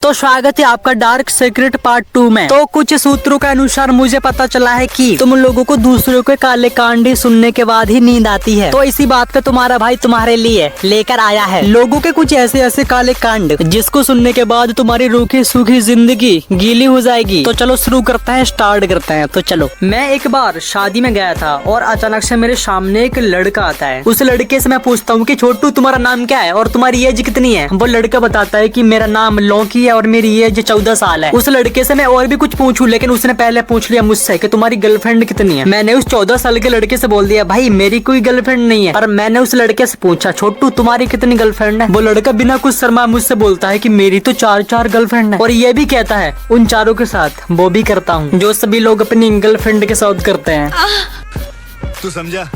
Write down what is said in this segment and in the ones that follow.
तो स्वागत है आपका डार्क सीक्रेट पार्ट 2 में। तो कुछ सूत्रों के अनुसार मुझे पता चला है कि तुम लोगों को दूसरों के काले कांड सुनने के बाद ही नींद आती है। तो इसी बात पे तुम्हारा भाई तुम्हारे लिए लेकर आया है लोगों के कुछ ऐसे ऐसे काले कांड जिसको सुनने के बाद तुम्हारी रूखी सूखी जिंदगी गीली हो जाएगी। तो चलो शुरू करते हैं, स्टार्ट करते हैं। तो चलो, मैं एक बार शादी में गया था और अचानक से मेरे सामने एक लड़का आता है। उस लड़के से मैं पूछता हूँ कि छोटू तुम्हारा नाम क्या है और तुम्हारी एज कितनी है। वो लड़का बताता है कि मेरा नाम लौकी और मेरी एज 14 साल है। उस लड़के से मैं और भी कुछ पूछूं, लेकिन उसने पहले पूछ लिया मुझसे कि तुम्हारी गर्लफ्रेंड कितनी है। मैंने उस 14 साल के लड़के से बोल दिया भाई मेरी कोई गर्लफ्रेंड नहीं है। पर मैंने उस लड़के से पूछा छोटू तुम्हारी कितनी गर्लफ्रेंड है। वो लड़का बिना कुछ शर्मा मुझसे बोलता है कि मेरी तो 4 गर्लफ्रेंड है। और ये भी कहता है उन चारों के साथ वो भी करता हूँ जो सभी लोग अपनी गर्लफ्रेंड के साथ करते हैं। तू समझा?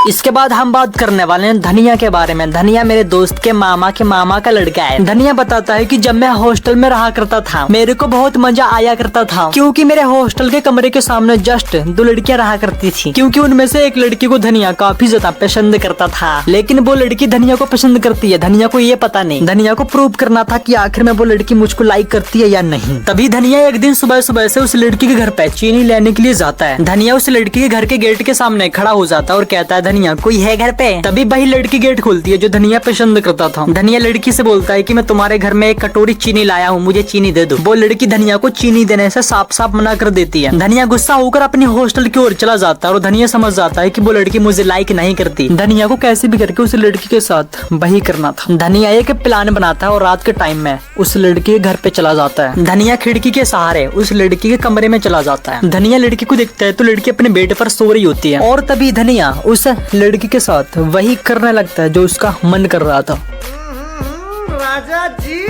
इसके बाद हम बात करने वाले हैं धनिया के बारे में। धनिया मेरे दोस्त के मामा का लड़का है। धनिया बताता है कि जब मैं हॉस्टल में रहा करता था मेरे को बहुत मजा आया करता था, क्योंकि मेरे हॉस्टल के कमरे के सामने जस्ट 2 लड़कियां रहा करती थी। क्योंकि उनमें से एक लड़की को धनिया काफी ज्यादा पसंद करता था, लेकिन वो लड़की धनिया को पसंद करती है धनिया को ये पता नहीं। धनिया को प्रूव करना था कि आखिर में वो लड़की मुझको लाइक करती है या नहीं। तभी धनिया एक दिन सुबह सुबह से उस लड़की के घर पे चीनी लेने के लिए जाता है। धनिया उस लड़की के घर के गेट के सामने खड़ा हो जाता है और कहता है धनिया कोई है घर पे। तभी वही लड़की गेट खोलती है जो धनिया पसंद करता था। धनिया लड़की से बोलता है कि मैं तुम्हारे घर में एक कटोरी चीनी लाया हूँ, मुझे चीनी दे दो। वो लड़की धनिया को चीनी देने से साफ साफ मना कर देती है। धनिया गुस्सा होकर अपनी हॉस्टल की ओर चला जाता है और धनिया समझ जाता है कि वो लड़की मुझे लाइक नहीं करती। धनिया को कैसे भी करके उस लड़की के साथ वही करना था। धनिया एक प्लान बनाता है और रात के टाइम में उस लड़की के घर पे चला जाता है। धनिया खिड़की के सहारे उस लड़की के कमरे में चला जाता है। धनिया लड़की को देखता है तो लड़की अपने बेड पर सो रही होती है और तभी धनिया उस लड़की के साथ वही करने लगता है जो उसका मन कर रहा था। राजा जी।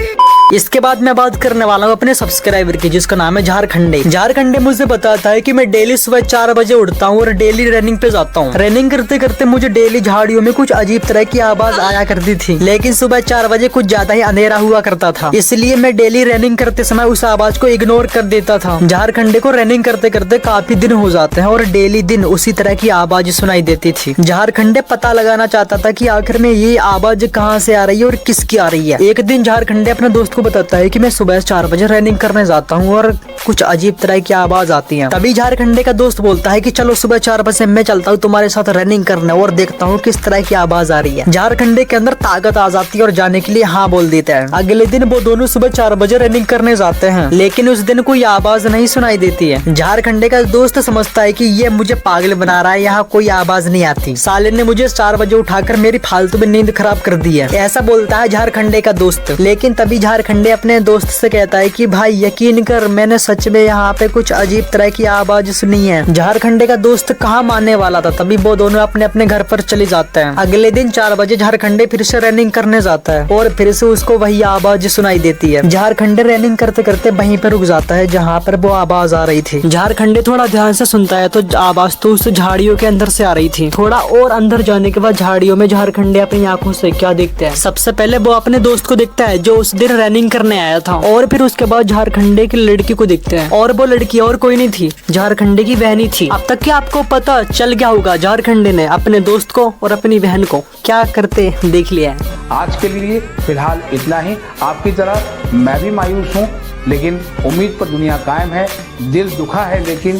इसके बाद मैं बात करने वाला हूँ अपने सब्सक्राइबर की जिसका नाम है झारखंडे। झारखंडे मुझे बताता है कि मैं डेली सुबह 4 बजे उठता हूँ और डेली रनिंग पे जाता हूँ। रनिंग करते करते मुझे डेली झाड़ियों में कुछ अजीब तरह की आवाज आया करती थी, लेकिन सुबह 4 बजे कुछ ज्यादा ही अंधेरा हुआ करता था, इसलिए मैं डेली रनिंग करते समय उस आवाज को इग्नोर कर देता था। झारखंडे को रनिंग करते करते काफी दिन हो जाते हैं और डेली दिन उसी तरह की आवाज सुनाई देती थी। झारखंडे पता लगाना चाहता था कि आखिर में ये आवाज कहाँ से आ रही है और किसकी आ रही है। एक दिन झारखंडे अपने दोस्त को बताता है कि मैं सुबह 4 बजे रनिंग करने जाता हूँ और कुछ अजीब तरह की आवाज आती है। तभी झारखंडे का दोस्त बोलता है कि चलो सुबह 4 बजे मैं चलता हूँ तुम्हारे साथ रनिंग करने और देखता हूँ किस तरह की आवाज आ रही है। झारखंडे के अंदर ताकत आ जाती है और जाने के लिए हाँ बोल देता है। अगले दिन वो दोनों सुबह 4 बजे रनिंग करने जाते हैं, लेकिन उस दिन कोई आवाज नहीं सुनाई देती है। झारखंडे का दोस्त समझता है कि ये मुझे पागल बना रहा है, यहाँ कोई आवाज नहीं आती। साले ने मुझे 4 बजे उठाकर मेरी फालतू में नींद खराब कर दी है, ऐसा बोलता है झारखंडे का दोस्त। लेकिन तभी झारखंडे अपने दोस्त से कहता है कि भाई यकीन कर मैंने सच में यहाँ पे कुछ अजीब तरह की आवाज सुनी है। झारखंडे का दोस्त कहाँ मानने वाला था, तभी वो दोनों अपने अपने घर पर चले जाते हैं। अगले दिन 4 बजे झारखंडे फिर से रनिंग करने जाता है और फिर से उसको वही आवाज सुनाई देती है। झारखंडे रनिंग करते करते वहीं पर रुक जाता है जहाँ पर वो आवाज आ रही थी। झारखंडे थोड़ा ध्यान से सुनता है तो आवाज तो उस झाड़ियों के अंदर से आ रही थी। थोड़ा और अंदर जाने के बाद झाड़ियों में झारखंडे अपनी आंखों से क्या देखते हैं, सबसे पहले वो अपने दोस्त को देखता है जो उस दिन रनिंग करने आया था, और फिर उसके बाद झारखंडे की लड़की को देखते हैं और वो लड़की और कोई नहीं थी, झारखंडे की बहन ही थी। अब तक क्या आपको पता चल गया होगा झारखंडे ने अपने दोस्त को और अपनी बहन को क्या करते देख लिया है। आज के लिए फिलहाल इतना ही। आपकी तरह मैं भी मायूस हूँ, लेकिन उम्मीद पर दुनिया कायम है। दिल दुखा है लेकिन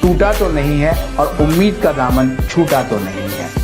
टूटा तो नहीं है, और उम्मीद का दामन छूटा तो नहीं है।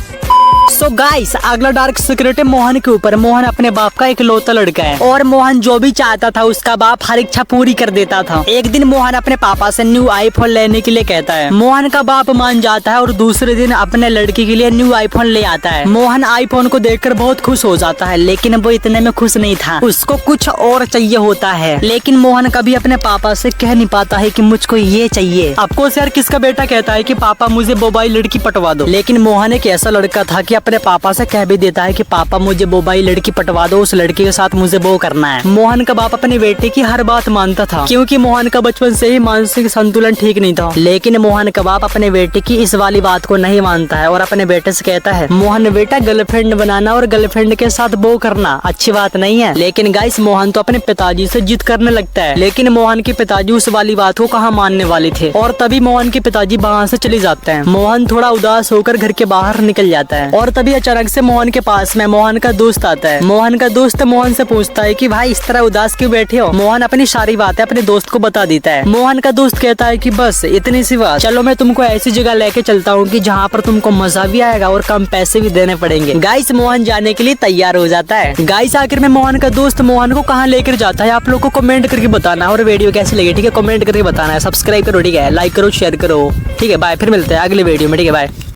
सो गाइस, अगला डार्क सीक्रेट है मोहन के ऊपर। मोहन अपने बाप का इकलौता लड़का है और मोहन जो भी चाहता था उसका बाप हर इच्छा पूरी कर देता था। एक दिन मोहन अपने पापा से न्यू आईफोन लेने के लिए कहता है। मोहन का बाप मान जाता है और दूसरे दिन अपने लड़की के लिए न्यू आईफोन ले आता है। मोहन आईफोन को देखकर बहुत खुश हो जाता है, लेकिन वो इतने में खुश नहीं था, उसको कुछ और चाहिए होता है। लेकिन मोहन कभी अपने पापा से कह नहीं पाता है कि मुझको ये चाहिए। आपको यार किसका बेटा कहता है कि पापा मुझे बोबाई लड़की पटवा दो, लेकिन मोहन एक ऐसा लड़का था कि अपने पापा से कह भी देता है कि पापा मुझे बोबाई लड़की पटवा दो, उस लड़की के साथ मुझे वो करना है। मोहन का बाप अपने बेटे की हर बात मानता था, क्योंकि मोहन का बचपन से ही मानसिक संतुलन ठीक नहीं था। लेकिन मोहन का बाप अपने बेटे की इस वाली बात को नहीं मानता है और अपने बेटे से कहता है मोहन बेटा गर्लफ्रेंड बनाना और गर्लफ्रेंड के साथ वो करना अच्छी बात नहीं है। लेकिन गाइस मोहन तो अपने पिताजी से जिद करने लगता है, लेकिन मोहन के पिताजी उस वाली बात को कहाँ मानने वाले थे और तभी मोहन के पिताजी वहाँ से चले जाते हैं। मोहन थोड़ा उदास होकर घर के बाहर निकल जाता है और तभी अचानक से मोहन के पास में मोहन का दोस्त आता है। मोहन का दोस्त मोहन से पूछता है कि भाई इस तरह उदास क्यों बैठे हो। मोहन अपनी सारी बातें अपने दोस्त को बता देता है। मोहन का दोस्त कहता है कि बस इतनी सी बात, चलो मैं तुमको ऐसी जगह लेके चलता हूँ कि जहाँ पर तुमको मजा भी आएगा और कम पैसे भी देने पड़ेंगे। गाइस मोहन जाने के लिए तैयार हो जाता है। गाइस आखिर में मोहन का दोस्त मोहन को कहाँ लेकर जाता है आप लोग को कमेंट करके बताना, और वीडियो कैसी लगी ठीक है कमेंट करके बताना है। सब्सक्राइब करो ठीक है, लाइक करो शेयर करो ठीक है। बाय, फिर मिलते हैं अगले वीडियो में ठीक है, बाय।